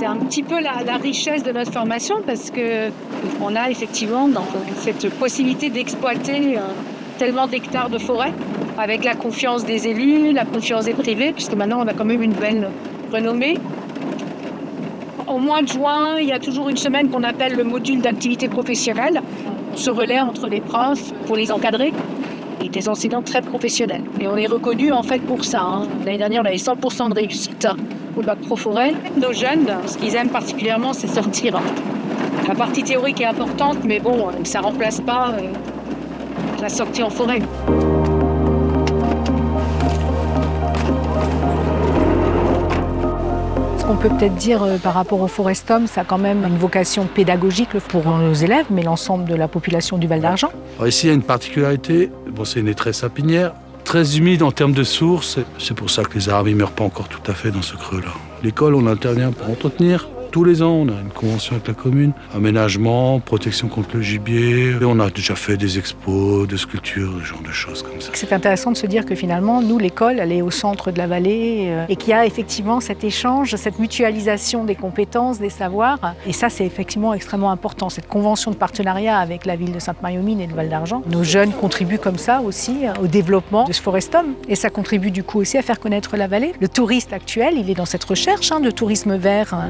C'est un petit peu la richesse de notre formation parce qu'on a effectivement cette possibilité d'exploiter tellement d'hectares de forêt avec la confiance des élus, la confiance des privés, puisque maintenant on a quand même une belle renommée. Au mois de juin, il y a toujours une semaine qu'on appelle le module d'activité professionnelle. On se relaie entre les profs pour les encadrer et des enseignants très professionnels. Et on est reconnu en fait pour ça. L'année dernière, on avait 100% de réussite au bac pro forêt. Nos jeunes, ce qu'ils aiment particulièrement, c'est sortir. La partie théorique est importante, mais bon, ça ne remplace pas la sortie en forêt. Ce qu'on peut peut-être dire par rapport au Forestum, ça a quand même une vocation pédagogique pour nos élèves, mais l'ensemble de la population du Val d'Argent. Alors ici, il y a une particularité. C'est une étresse sapinière, très humide en termes de sources. C'est pour ça que les arbres ne meurent pas encore tout à fait dans ce creux-là. L'école, on intervient pour entretenir. Tous les ans, on a une convention avec la commune. Aménagement, protection contre le gibier. Et on a déjà fait des expos, de sculptures, ce genre de choses comme ça. C'est intéressant de se dire que finalement, nous, l'école, elle est au centre de la vallée et qu'il y a effectivement cet échange, cette mutualisation des compétences, des savoirs. Et ça, c'est effectivement extrêmement important. Cette convention de partenariat avec la ville de Sainte-Marie-aux-Mines et le Val d'Argent. Nos jeunes contribuent comme ça aussi au développement de ce Forestum. Et ça contribue du coup aussi à faire connaître la vallée. Le touriste actuel, il est dans cette recherche de tourisme vert.